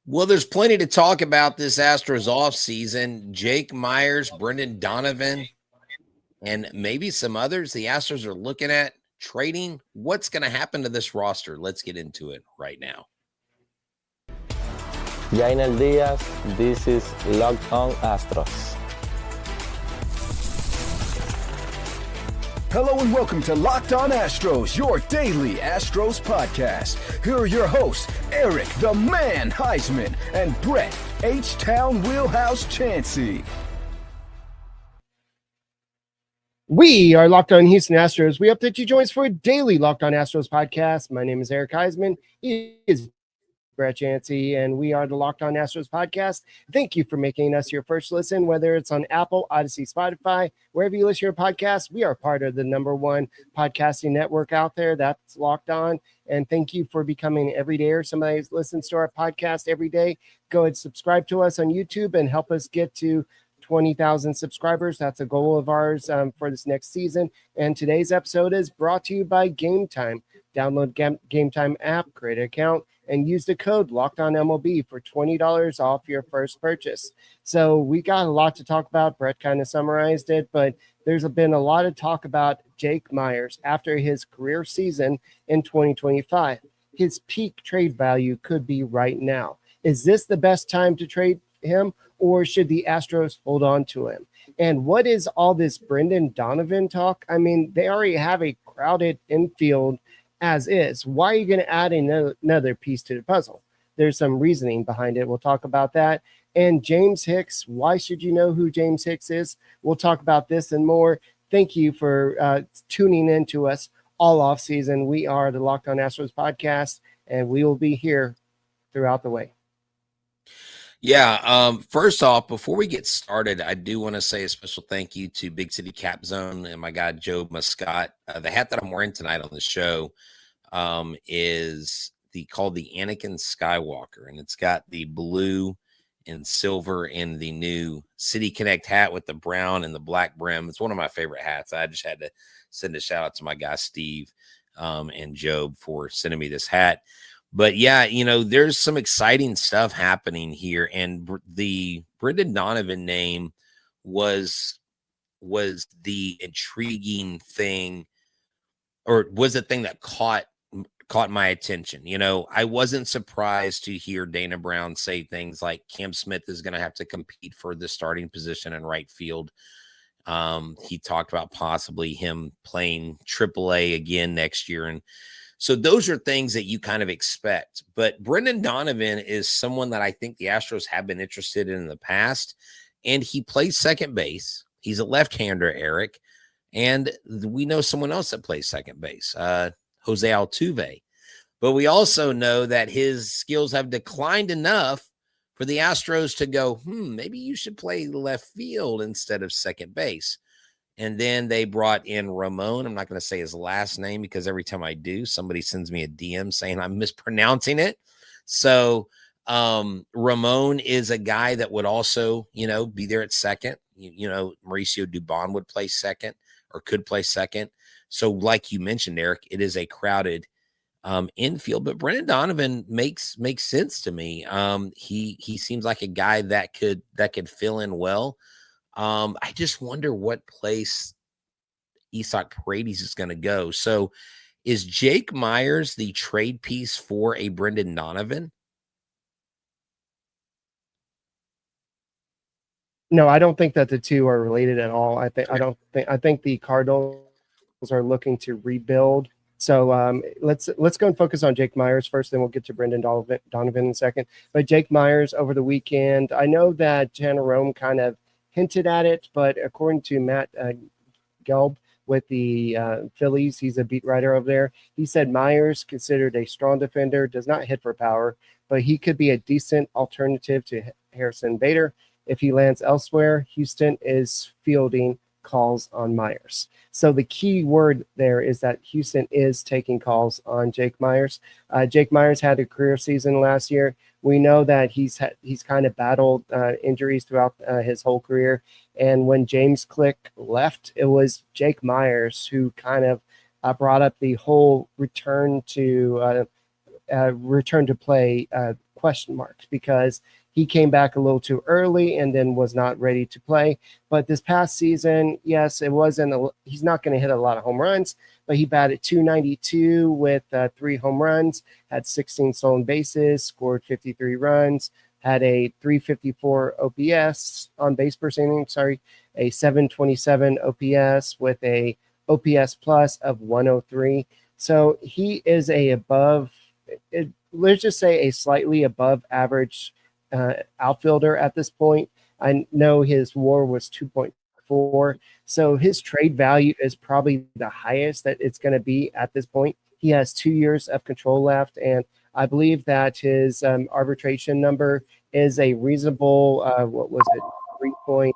Well, there's plenty to talk about this Astros offseason. Jake Meyers, Brendan Donovan, and maybe some others the Astros are looking at trading. What's going to happen to this roster? Let's get into it right now. Jainel Diaz, this is Locked On Astros. Hello and welcome to Locked On Astros, your daily Astros podcast. Here are your hosts, Eric the Man Huysman and Brett H-Town Wheelhouse Chansey. We are Locked On Houston Astros. We hope that you join us for a daily Locked On Astros podcast. My name is Eric Huysman. He is Brett Chansey, and we are the Locked On Astros podcast. Thank you for making us your first listen, whether it's on Apple, Odyssey, Spotify, wherever you listen to your podcast. We are part of the number one podcasting network out there. That's Locked On. And thank you for becoming an everydayer. Somebody who listens to our podcast every day. Go ahead and subscribe to us on YouTube and help us get to 20,000 subscribers. That's a goal of ours for this next season. And today's episode is brought to you by Game Time. Download Game Time app, create an account, and use the code LOCKEDONMLB for $20 off your first purchase. So we got a lot to talk about. Brett kind of summarized it, but there's been a lot of talk about Jake Meyers after his career season in 2025. His peak trade value could be right now. Is this the best time to trade him, or should the Astros hold on to him? And what is all this Brendan Donovan talk? I mean, they already have a crowded infield as is. Why are you going to add another piece to the puzzle? There's some reasoning behind it. We'll talk about that. And James Hicks, why should you know who James Hicks is? We'll talk about this and more. Thank you for tuning in to us all off season. We are the Locked On Astros podcast, and we will be here throughout the way. Yeah, first off, before we get started, I do want to say a special thank you to Big City Cap Zone and my guy, Joe Muscott. The hat that I'm wearing tonight on the show is called the Anakin Skywalker, and it's got the blue and silver in the new City Connect hat with the brown and the black brim. It's one of my favorite hats. I just had to send a shout out to my guy, Steve, and Job for sending me this hat. But yeah, there's some exciting stuff happening here, and the Brendan Donovan name was the intriguing thing, or was the thing that caught my attention. I wasn't surprised to hear Dana Brown say things like Cam Smith is going to have to compete for the starting position in right field. He talked about possibly him playing AAA again next year, and so those are things that you kind of expect. But Brendan Donovan is someone that I think the Astros have been interested in the past, and he plays second base. He's a left-hander, Eric, and we know someone else that plays second base, Jose Altuve. But we also know that his skills have declined enough for the Astros to go, maybe you should play left field instead of second base. And then they brought in Ramon. I'm not going to say his last name because every time I do, somebody sends me a DM saying I'm mispronouncing it. So Ramon is a guy that would also, be there at second. Mauricio Dubon would play second or could play second. So like you mentioned, Eric, it is a crowded infield. But Brendan Donovan makes sense to me. He seems like a guy that could fill in well. I just wonder what place Isak Paredes is going to go. So is Jake Meyers the trade piece for a Brendan Donovan? No, I don't think that the two are related at all. I think the Cardinals are looking to rebuild. So let's go and focus on Jake Meyers first, then we'll get to Brendan Donovan in a second. But Jake Meyers over the weekend, I know that Tanner Rome kind of hinted at it, but according to Matt Gelb with the Phillies, he's a beat writer over there, he said Meyers, considered a strong defender, does not hit for power, but he could be a decent alternative to Harrison Bader. If he lands elsewhere, Houston is fielding calls on Meyers. So the key word there is that Houston is taking calls on Jake Meyers. Jake Meyers had a career season last year. We know that he's kind of battled injuries throughout his whole career. And when James Click left, it was Jake Meyers who kind of brought up the whole return to play question marks because he came back a little too early and then was not ready to play. But this past season, yes, he's not going to hit a lot of home runs, but he batted .292 with 3 home runs, had 16 stolen bases, scored 53 runs, had a .354 OPS on base percentage, a .727 OPS with a OPS plus of 103. So he is let's just say a slightly above average outfielder at this point. I know his WAR was 2.4, so his trade value is probably the highest that it's going to be at this point. He has 2 years of control left, and I believe that his arbitration number is a reasonable, 3.5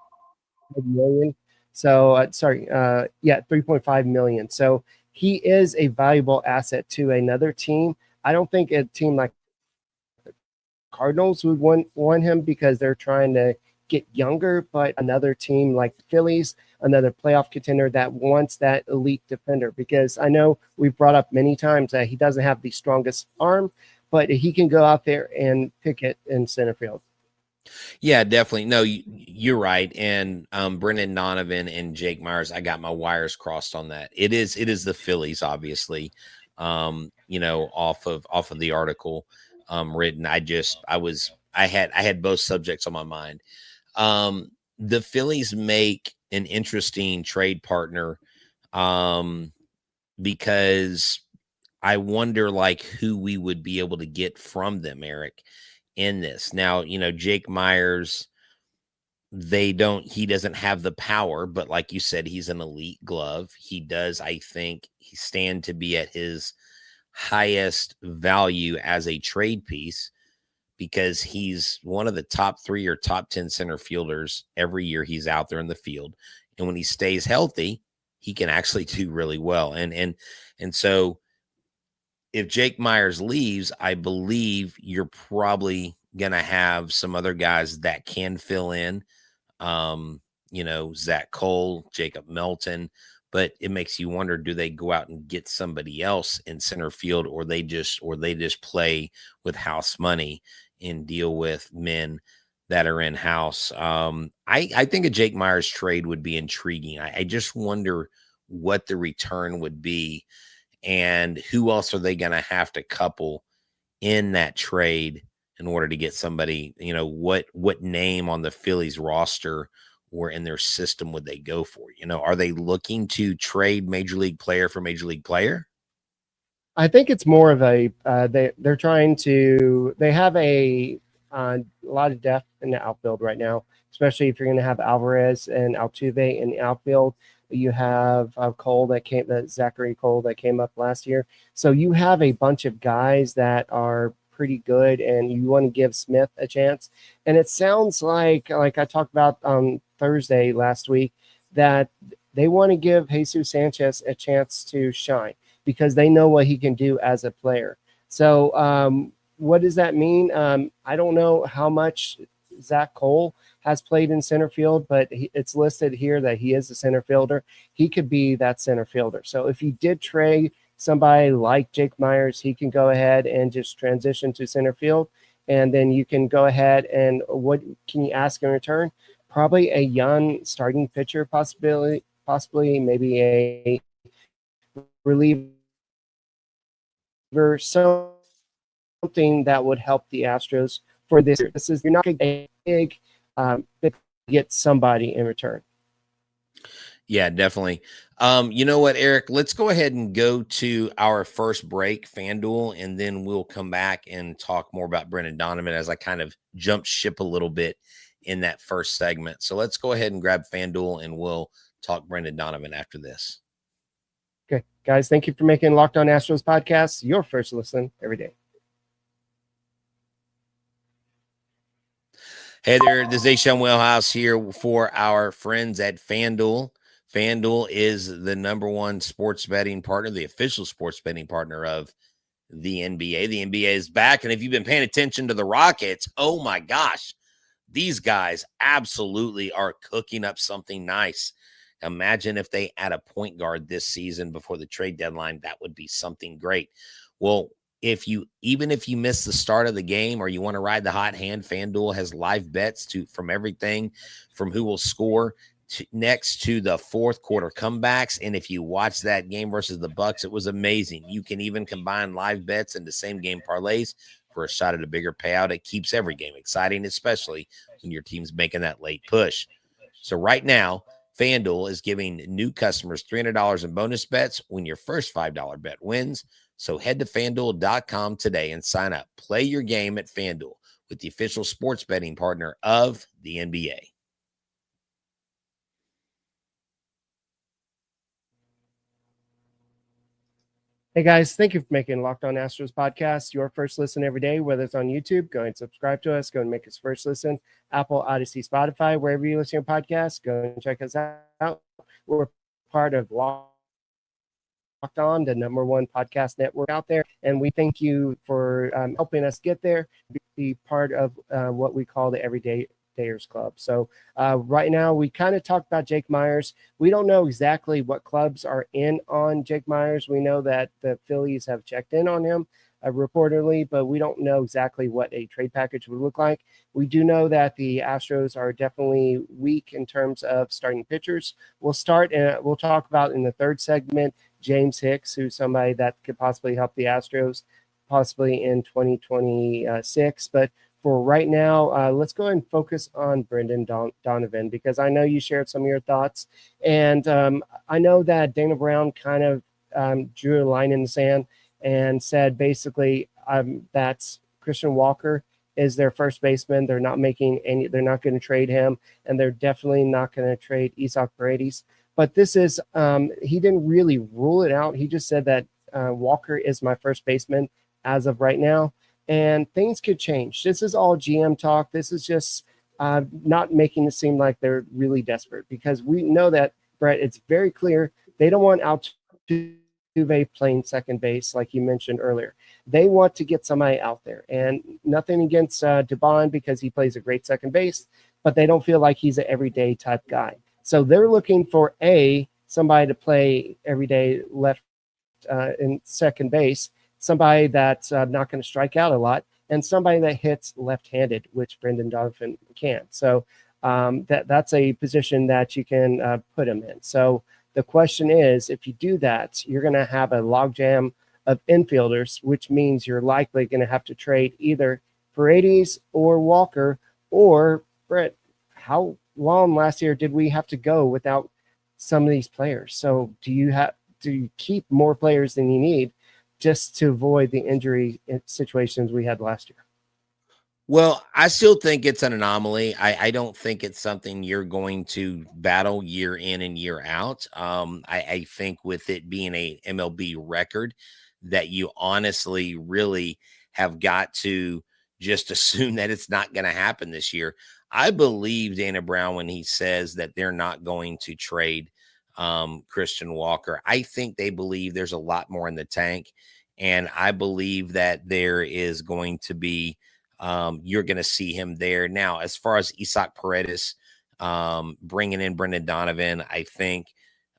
million. So, 3.5 million. So he is a valuable asset to another team. I don't think a team like the Cardinals would want him because they're trying to get younger, but another team like the Phillies, another playoff contender that wants that elite defender, because I know we've brought up many times that he doesn't have the strongest arm, but he can go out there and pick it in center field. Yeah, definitely. No, you're right. And Brendan Donovan and Jake Meyers, I got my wires crossed on that. It is the Phillies, obviously. Off of the article written. I had both subjects on my mind. The Phillies make an interesting trade partner because I wonder who we would be able to get from them, Eric, in this. Now, Jake Meyers, he doesn't have the power, but like you said, he's an elite glove. He does, I think, he stand to be at his highest value as a trade piece because he's one of the top 3 or top 10 center fielders every year he's out there in the field. And when he stays healthy, he can actually do really well. And so if Jake Meyers leaves, I believe you're probably going to have some other guys that can fill in, Zach Cole, Jacob Melton, but it makes you wonder, do they go out and get somebody else in center field, or they just play with house money and deal with men that are in house? I think a Jake Meyers trade would be intriguing. I just wonder what the return would be and who else are they going to have to couple in that trade in order to get somebody, what name on the Phillies roster or in their system would they go for? Are they looking to trade major league player for major league player? I think it's more of they have a lot of depth in the outfield right now, especially if you're going to have Alvarez and Altuve in the outfield. You have Zachary Cole that came up last year. So you have a bunch of guys that are pretty good, and you want to give Smith a chance. And it sounds like I talked about on Thursday last week, that they want to give Jesus Sanchez a chance to shine because they know what he can do as a player. So what does that mean? I don't know how much Zach Cole has played in center field, but it's listed here that he is a center fielder. He could be that center fielder. So if you did trade somebody like Jake Meyers, he can go ahead and just transition to center field. And then you can go ahead and what can you ask in return? Probably a young starting pitcher, possibly maybe a reliever, something that would help the Astros for this year. You're not going to get a big get somebody in return. Yeah, definitely. You know what, Eric? Let's go ahead and go to our first break, FanDuel, and then we'll come back and talk more about Brendan Donovan as I kind of jumped ship a little bit in that first segment. So let's go ahead and grab FanDuel, and we'll talk Brendan Donovan after this. Okay, guys, thank you for making Locked On Astros podcast your first listen every day. Hey there, this is Sean Wellhouse here for our friends at FanDuel. FanDuel is the number one sports betting partner, the official sports betting partner of the NBA. The NBA is back, and if you've been paying attention to the Rockets, oh my gosh, these guys absolutely are cooking up something nice. Imagine if they add a point guard this season before the trade deadline. That would be something great. Well, even if you miss the start of the game or you want to ride the hot hand, FanDuel has live bets from everything from who will score next to the fourth quarter comebacks. And if you watch that game versus the Bucks, it was amazing. You can even combine live bets into same game parlays for a shot at a bigger payout. It keeps every game exciting, especially when your team's making that late push. So right now, FanDuel is giving new customers $300 in bonus bets when your first $5 bet wins. So head to FanDuel.com today and sign up. Play your game at FanDuel with the official sports betting partner of the NBA. Hey guys, thank you for making Locked On Astros podcast your first listen every day, whether it's on YouTube. Go and subscribe to us. Go and make us first listen. Apple, Odyssey, Spotify, wherever you listen to your podcast, go and check us out. We're part of Locked On, the #1 podcast network out there, and we thank you for helping us get there, be part of what we call the Everyday Dayers Club. So right now we kind of talked about Jake Meyers. We don't know exactly what clubs are in on Jake Meyers. We know that the Phillies have checked in on him reportedly, but we don't know exactly what a trade package would look like. We do know that the Astros are definitely weak in terms of starting pitchers. We'll talk about in the third segment James Hicks, who's somebody that could possibly help the Astros possibly in 2026. But for right now, let's go ahead and focus on Brendan Donovan, because I know you shared some of your thoughts. And I know that Dana Brown kind of drew a line in the sand and said basically that Christian Walker is their first baseman. They're not going to trade him, and they're definitely not going to trade Isaac Paredes. But this is, he didn't really rule it out. He just said that Walker is my first baseman as of right now. And things could change. This is all GM talk. This is just not making it seem like they're really desperate, because we know that, Brett, it's very clear they don't want Altuve playing second base like you mentioned earlier. They want to get somebody out there, and nothing against Dubon, because he plays a great second base, but they don't feel like he's an everyday type guy. So they're looking for somebody to play everyday left in second base, somebody that's not going to strike out a lot, and somebody that hits left-handed, which Brendan Donovan can. So that's a position that you can put him in. So the question is, if you do that, you're going to have a logjam of infielders, which means you're likely going to have to trade either Paredes or Walker. Or, Brett, how long last year did we have to go without some of these players? So do you keep more players than you need just to avoid the injury situations we had last year? Well, I still think it's an anomaly. I don't think it's something you're going to battle year in and year out. I think with it being a MLB record, that you honestly really have got to just assume that it's not going to happen this year. I believe Dana Brown when he says that they're not going to trade Christian Walker. I think they believe there's a lot more in the tank, and I believe that there is going to be you're going to see him there. Now, as far as Isak Paredes bringing in Brendan Donovan, I think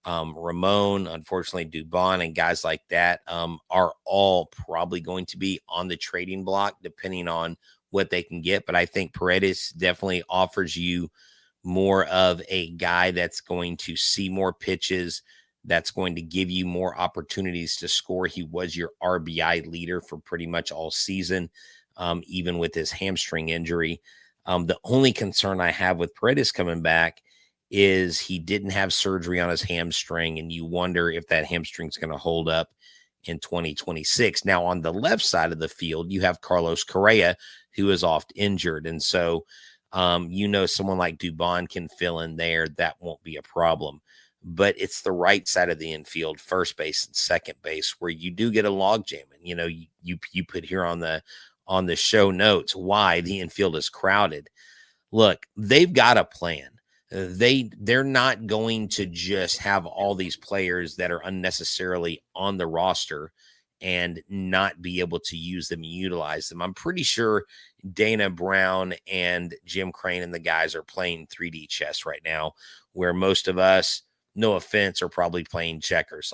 Ramon, unfortunately, Dubon, and guys like that are all probably going to be on the trading block depending on what they can get. But I think Paredes definitely offers you more of a guy that's going to see more pitches, that's going to give you more opportunities to score. He was your RBI leader for pretty much all season, even with his hamstring injury. The only concern I have with Paredes coming back is he didn't have surgery on his hamstring, and you wonder if that hamstring is going to hold up in 2026. Now, on the left side of the field, you have Carlos Correa, who is oft injured. And so, someone like Dubon can fill in there. That won't be a problem. But it's the right side of the infield, first base and second base, where you do get a logjam. And, you put here on the show notes why the infield is crowded. Look, they've got a plan. They're not going to just have all these players that are unnecessarily on the roster and not be able to use them and utilize them. I'm pretty sure Dana Brown and Jim Crane and the guys are playing 3D chess right now, where most of us, no offense, are probably playing checkers.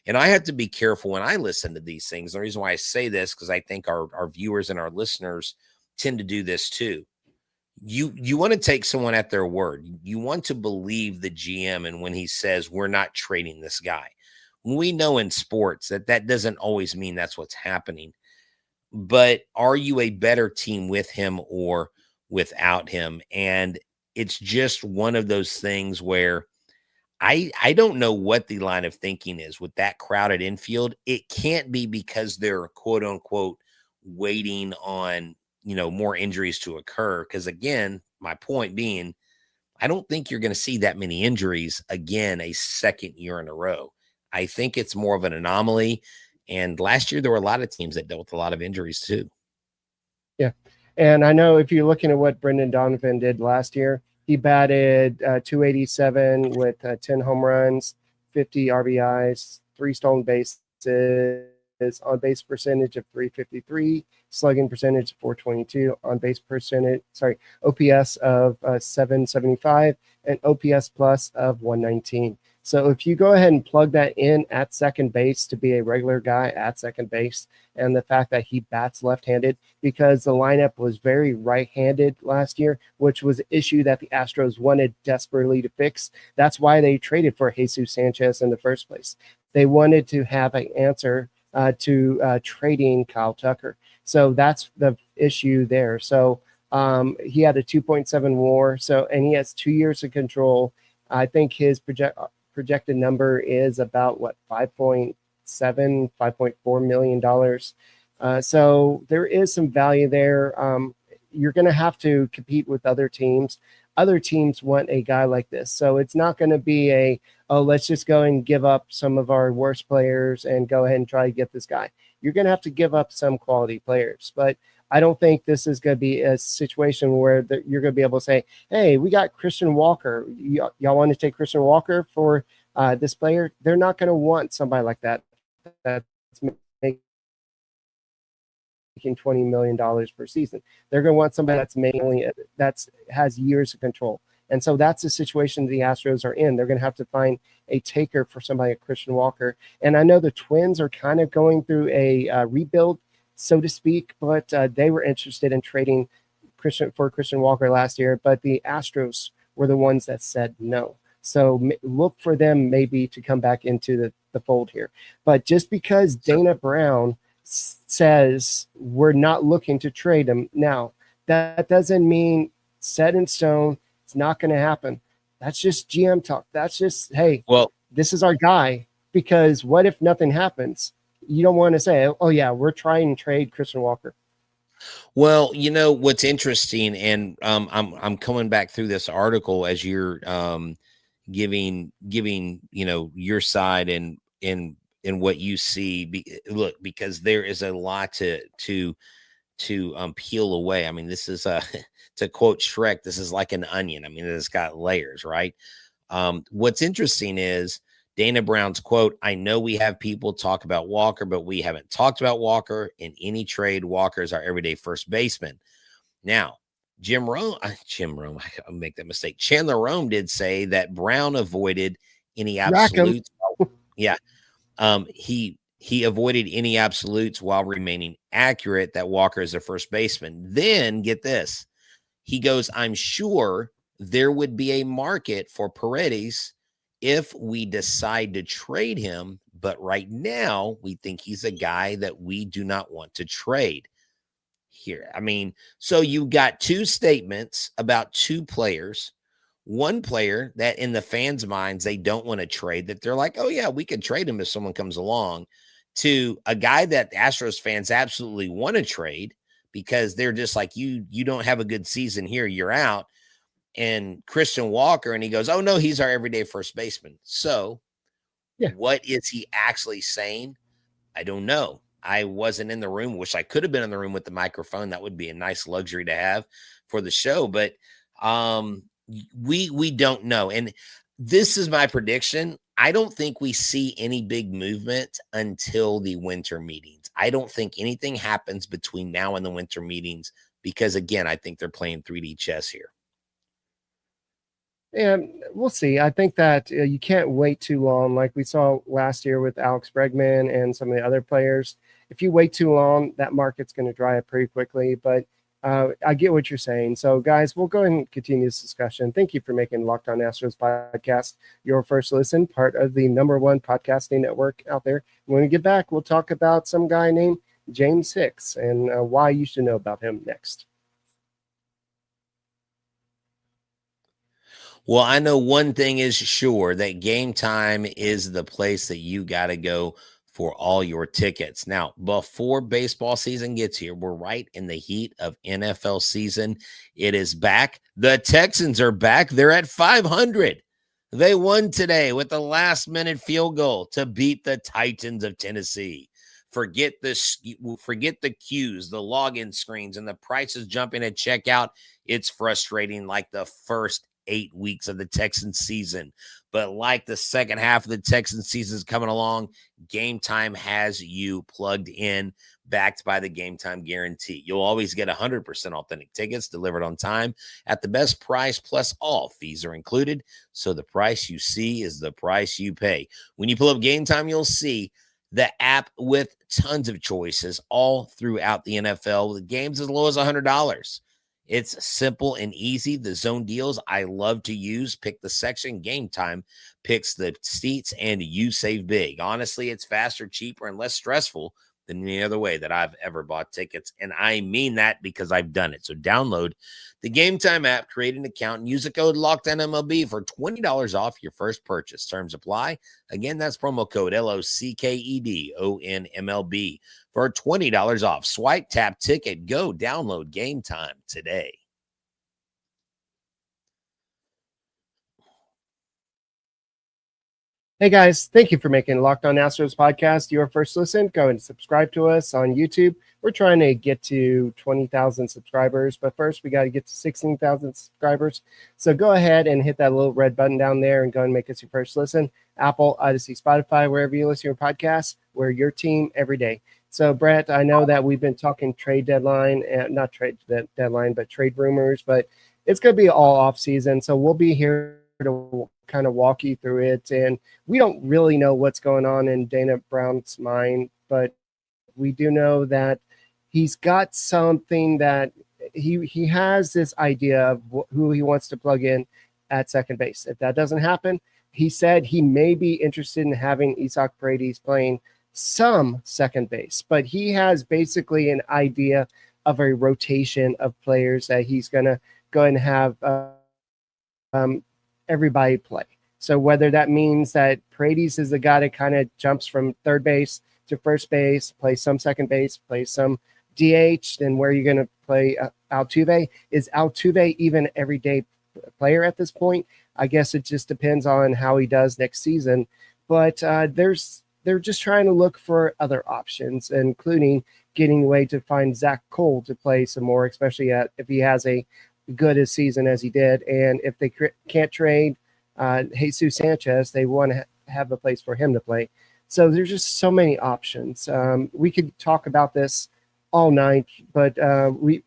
And I have to be careful when I listen to these things. The reason why I say this, because I think our viewers and our listeners tend to do this too. You want to take someone at their word. You want to believe the GM, and when he says we're not trading this guy. We know in sports that doesn't always mean that's what's happening. But are you a better team with him or without him? And it's just one of those things where I don't know what the line of thinking is with that crowded infield. It can't be because they're quote unquote waiting on, more injuries to occur. Because again, my point being, I don't think you're going to see that many injuries again a second year in a row. I think it's more of an anomaly. And last year, there were a lot of teams that dealt with a lot of injuries too. Yeah. And I know if you're looking at what Brendan Donovan did last year, he batted 287 with 10 home runs, 50 RBIs, 3 stolen bases, on base percentage of 353, slugging percentage of 422, on base OPS of 775, and OPS plus of 119. So if you go ahead and plug that in at second base to be a regular guy at second base, and the fact that he bats left-handed, because the lineup was very right-handed last year, which was an issue that the Astros wanted desperately to fix. That's why they traded for Jesus Sanchez in the first place. They wanted to have an answer to trading Kyle Tucker. So that's the issue there. So he had a 2.7 WAR. And he has 2 years of control. I think his projected number is about $5.4 million. So there is some value there. You're going to have to compete with other teams. Other teams want a guy like this. So it's not going to be let's just go and give up some of our worst players and go ahead and try to get this guy. You're going to have to give up some quality players. But I don't think this is going to be a situation where you're going to be able to say, hey, we got Christian Walker. Y'all want to take Christian Walker for this player? They're not going to want somebody like that that's making $20 million per season. They're going to want somebody that's has years of control. And so that's the situation the Astros are in. They're going to have to find a taker for somebody like Christian Walker. And I know the Twins are kind of going through a rebuild, so to speak, but they were interested in trading Christian Walker last year, but the Astros were the ones that said no. So look for them maybe to come back into the fold here. But just because Dana Brown says we're not looking to trade him now, that doesn't mean set in stone. It's not going to happen. That's just GM talk. That's just, hey, this is our guy. Because what if nothing happens? You don't want to say, oh yeah, we're trying to trade Christian Walker. Well, what's interesting, and I'm coming back through this article as you're giving your side and what you see. Look, because there is a lot to peel away. I mean, this is to quote Shrek, this is like an onion. I mean, it's got layers, right? What's interesting is Dana Brown's quote, "I know we have people talk about Walker, but we haven't talked about Walker in any trade. Walker is our everyday first baseman." Now, I'll make that mistake. Chandler Rome did say that Brown avoided any absolutes. Yeah. He avoided any absolutes while remaining accurate that Walker is a first baseman. Then get this. He goes, "I'm sure there would be a market for Paredes if we decide to trade him, but right now we think he's a guy that we do not want to trade." Here, I mean, so you got two statements about two players. One player that in the fans' minds, they don't want to trade, that they're like, oh yeah, we could trade him if someone comes along, to a guy that Astros fans absolutely want to trade because they're just like, you don't have a good season here, you're out. And Christian Walker, and he goes, oh no, he's our everyday first baseman. So What is he actually saying? I don't know. I wasn't in the room. Wish I could have been in the room with the microphone. That would be a nice luxury to have for the show. But we don't know. And this is my prediction. I don't think we see any big movement until the winter meetings. I don't think anything happens between now and the winter meetings because, again, I think they're playing 3D chess here. And we'll see. I think that you can't wait too long, like we saw last year with Alex Bregman and some of the other players. If you wait too long, that market's going to dry up pretty quickly. But I get what you're saying. So, guys, we'll go ahead and continue this discussion. Thank you for making Locked On Astros podcast your first listen, part of the #1 podcasting network out there. When we get back, we'll talk about some guy named James Hicks and why you should know about him next. Well, I know one thing is sure, that Game Time is the place that you got to go for all your tickets. Now, before baseball season gets here, we're right in the heat of NFL season. It is back. The Texans are back. They're at 500. They won today with a last-minute field goal to beat the Titans of Tennessee. Forget the queues, the login screens, and the prices jumping at checkout. It's frustrating like the first 8 weeks of the Texans season. But like the second half of the Texans season is coming along, Game Time has you plugged in, backed by the Game Time guarantee. You'll always get 100% authentic tickets delivered on time at the best price, plus all fees are included. So the price you see is the price you pay. When you pull up Game Time, you'll see the app with tons of choices all throughout the NFL, with games as low as $100. It's simple and easy. The zone deals I love to use. Pick the section. Game Time picks the seats, and you save big. Honestly, it's faster, cheaper, and less stressful than any other way that I've ever bought tickets. And I mean that because I've done it. So download the Game Time app, create an account, and use the code LOCKEDONMLB for $20 off your first purchase. Terms apply. Again, that's promo code LOCKEDONMLB for $20 off. Swipe, tap, ticket, go. Download Game Time today. Hey guys, thank you for making Locked On Astros podcast your first listen. Go and subscribe to us on YouTube. We're trying to get to 20,000 subscribers, but first we got to get to 16,000 subscribers. So go ahead and hit that little red button down there and go and make us your first listen. Apple, Odyssey, Spotify, wherever you listen to your podcasts, we're your team every day. So Brett, I know that we've been talking trade deadline, and not trade deadline, but trade rumors, but it's going to be all off season. So we'll be here to kind of walk you through it. And we don't really know what's going on in Dana Brown's mind, but we do know that he's got something that he has this idea of who he wants to plug in at second base. If that doesn't happen, he said he may be interested in having Isak Paredes playing some second base, but he has basically an idea of a rotation of players that he's going to go and have everybody play. So whether that means that Paredes is the guy that kind of jumps from third base to first base, play some second base, play some DH, then where you're going to play Altuve. Is Altuve even everyday player at this point? I guess it just depends on how he does next season. But they're just trying to look for other options, including getting a way to find Zach Cole to play some more, especially if he has a good a season as he did. And if they can't trade Jesus Sanchez, they want to have a place for him to play. So there's just so many options. We could talk about this all night, but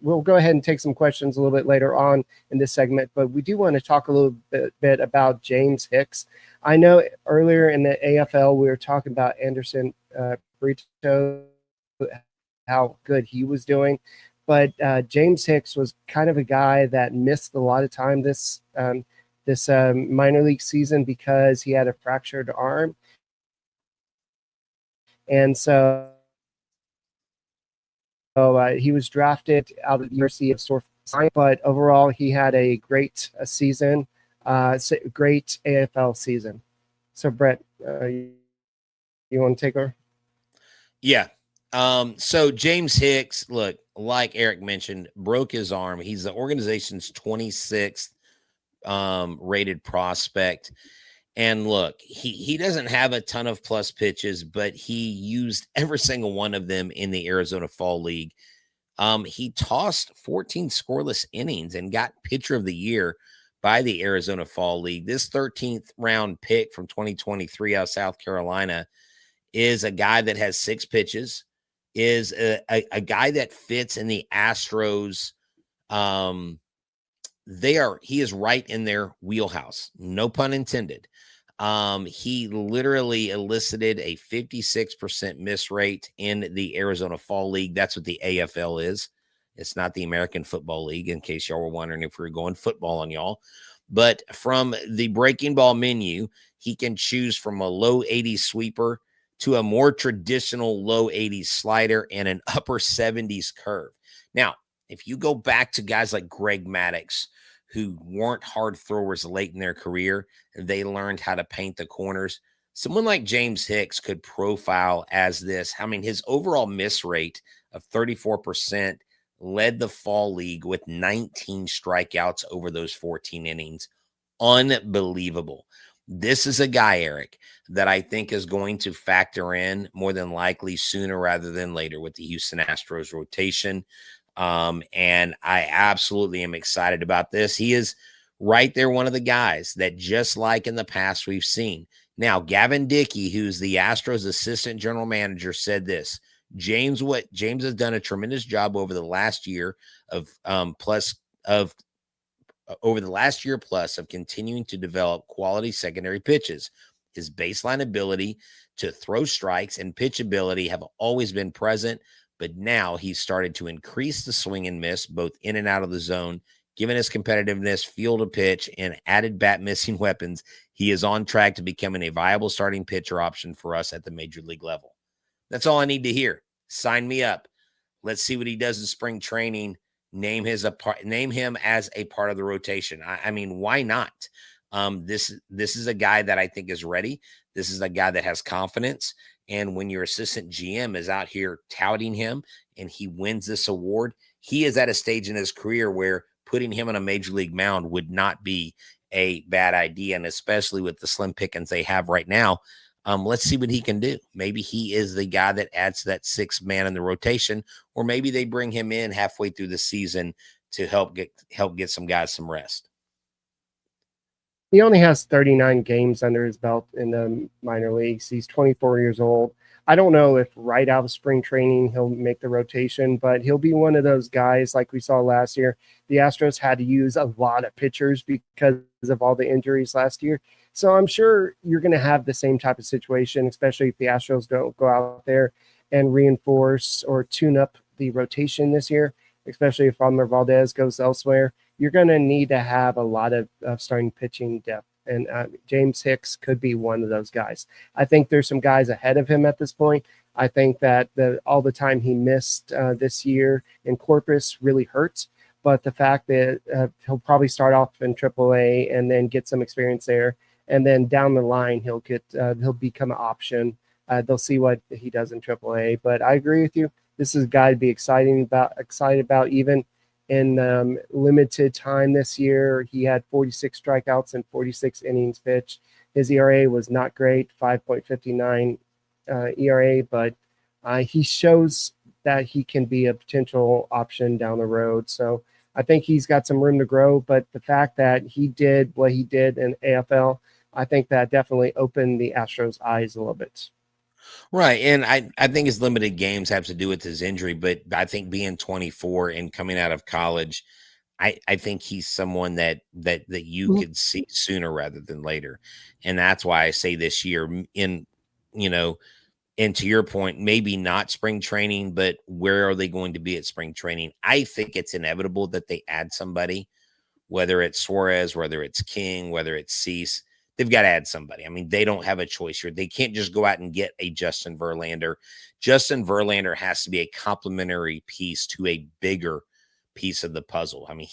we'll go ahead and take some questions a little bit later on in this segment. But we do want to talk a little bit about James Hicks. I know earlier in the AFL we were talking about Anderson Brito, how good he was doing. But James Hicks was kind of a guy that missed a lot of time this minor league season because he had a fractured arm. And so he was drafted out of the University of North Carolina, but overall he had a great season, great AFL season. So Brett, you want to take over? Yeah. So James Hicks, look, like Eric mentioned, broke his arm. He's the organization's 26th rated prospect. And look, he doesn't have a ton of plus pitches, but he used every single one of them in the Arizona Fall League. He tossed 14 scoreless innings and got pitcher of the year by the Arizona Fall League. This 13th round pick from 2023 out of South Carolina is a guy that has 6 pitches, is a guy that fits in the Astros he is right in their wheelhouse. No pun intended. He literally elicited a 56% miss rate in the Arizona Fall League. That's what the AFL is. It's not the American Football League, in case y'all were wondering if we were going football on y'all. But from the breaking ball menu, he can choose from a low 80s sweeper to a more traditional low 80s slider and an upper 70s curve. Now, if you go back to guys like Greg Maddux, who weren't hard throwers late in their career, they learned how to paint the corners. Someone like James Hicks could profile as this. I mean, his overall miss rate of 34% led the fall league with 19 strikeouts over those 14 innings. Unbelievable. This is a guy, Eric, that I think is going to factor in more than likely sooner rather than later with the Houston Astros rotation. And I absolutely am excited about this. He is right there, one of the guys that, just like in the past, we've seen. Now, Gavin Dickey, who's the Astros assistant general manager, said this. James has done a tremendous job over the last year plus of continuing to develop quality secondary pitches. His baseline ability to throw strikes and pitch ability have always been present, but now he's started to increase the swing and miss both in and out of the zone. Given his competitiveness, field of pitch, and added bat missing weapons, he is on track to becoming a viable starting pitcher option for us at the major league level. That's all I need to hear. Sign me up. Let's see what he does in spring training. Name him as a part of the rotation. I mean, why not? This is a guy that I think is ready. This is a guy that has confidence. And when your assistant GM is out here touting him and he wins this award, he is at a stage in his career where putting him on a major league mound would not be a bad idea. And especially with the slim pickings they have right now, let's see what he can do. Maybe he is the guy that adds that sixth man in the rotation, or maybe they bring him in halfway through the season to help get some guys some rest. He only has 39 games under his belt in the minor leagues. He's 24 years old. I don't know if right out of spring training he'll make the rotation, but he'll be one of those guys like we saw last year. The Astros had to use a lot of pitchers because of all the injuries last year. So I'm sure you're going to have the same type of situation, especially if the Astros don't go out there and reinforce or tune up the rotation this year, especially if Framber Valdez goes elsewhere. You're going to need to have a lot of starting pitching depth. And James Hicks could be one of those guys. I think there's some guys ahead of him at this point. I think that all the time he missed this year in Corpus really hurts. But the fact that he'll probably start off in AAA and then get some experience there. And then down the line, he'll become an option. They'll see what he does in AAA. But I agree with you. This is a guy to be excited about even in limited time this year. He had 46 strikeouts and 46 innings pitched. His ERA was not great, 5.59 ERA, but he shows that he can be a potential option down the road. So I think he's got some room to grow, but the fact that he did what he did in AFL, I think that definitely opened the Astros' eyes a little bit. Right. And I think his limited games have to do with his injury, but I think being 24 and coming out of college, I think he's someone that you could see sooner rather than later. And that's why I say this year and to your point, maybe not spring training, but where are they going to be at spring training? I think it's inevitable that they add somebody, whether it's Suarez, whether it's King, whether it's Cease. They've got to add somebody. I mean, they don't have a choice here. They can't just go out and get a Justin Verlander. Justin Verlander has to be a complementary piece to a bigger piece of the puzzle. I mean,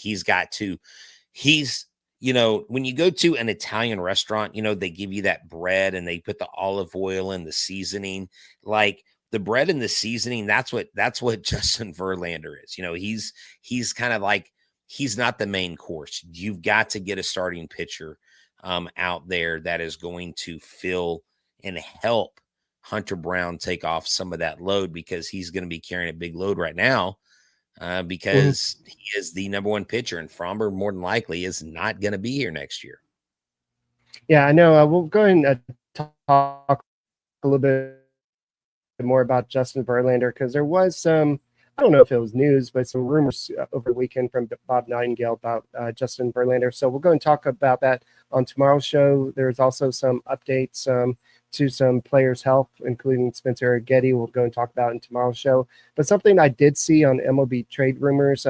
when you go to an Italian restaurant, they give you that bread and they put the olive oil and the seasoning. Like the bread and the seasoning, that's what Justin Verlander is. He's kind of like, he's not the main course. You've got to get a starting pitcher out there that is going to fill and help Hunter Brown take off some of that load, because he's going to be carrying a big load right now because he is the number one pitcher, and Framber more than likely is not going to be here next year. Yeah, I know. We'll go ahead and talk a little bit more about Justin Verlander, because there was some I don't know if it was news, but some rumors over the weekend from Bob Nightingale about Justin Verlander. So we're going to talk about that on tomorrow's show. There's also some updates to some players' health, including Spencer Getty. We'll go and talk about in tomorrow's show. But something I did see on MLB trade rumors,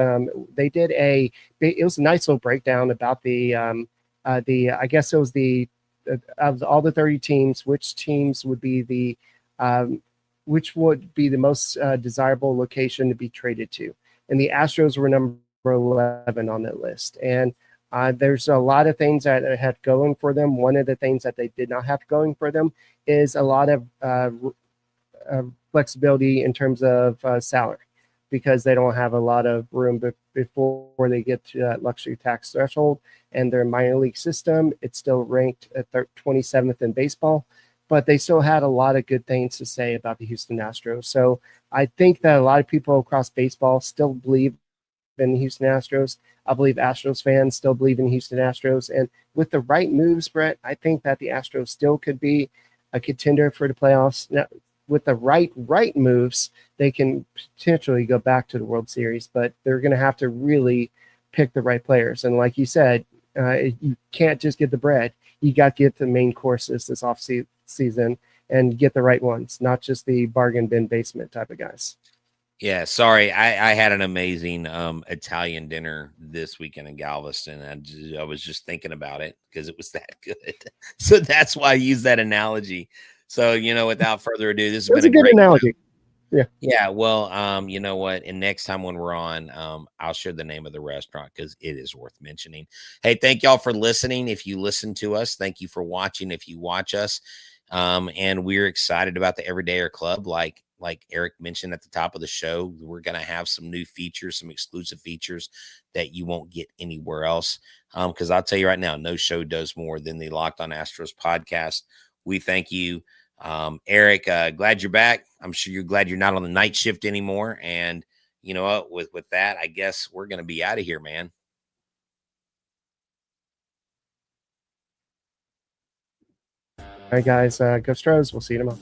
they did it was a nice little breakdown about I guess it was of all the 30 teams, which teams would be which would be the most desirable location to be traded to. And the Astros were number 11 on that list. And there's a lot of things that had going for them. One of the things that they did not have going for them is a lot of flexibility in terms of salary, because they don't have a lot of room before they get to that luxury tax threshold. And their minor league system, it's still ranked at 27th in baseball, but they still had a lot of good things to say about the Houston Astros. So I think that a lot of people across baseball still believe in the Houston Astros. I believe Astros fans still believe in Houston Astros. And with the right moves, Brett, I think that the Astros still could be a contender for the playoffs. Now, with the right moves, they can potentially go back to the World Series, but they're going to have to really pick the right players. And like you said, you can't just get the bread. You got to get the main courses this off season and get the right ones, not just the bargain bin basement type of guys. Yeah, sorry. I had an amazing Italian dinner this weekend in Galveston. I was just thinking about it because it was that good. So that's why I use that analogy. So, without further ado, this has been a good analogy. Yeah. Well, you know what? And next time when we're on, I'll share the name of the restaurant because it is worth mentioning. Hey, thank y'all for listening. If you listen to us, thank you for watching. If you watch us, and we're excited about the Everydayer Club. Like Eric mentioned at the top of the show, we're going to have some new features, some exclusive features that you won't get anywhere else. Because I'll tell you right now, no show does more than the Locked On Astros podcast. We thank you. Eric, glad you're back. I'm sure you're glad you're not on the night shift anymore. And you know what, with that, I guess we're going to be out of here, man. All right, guys, go Stros. We'll see you tomorrow.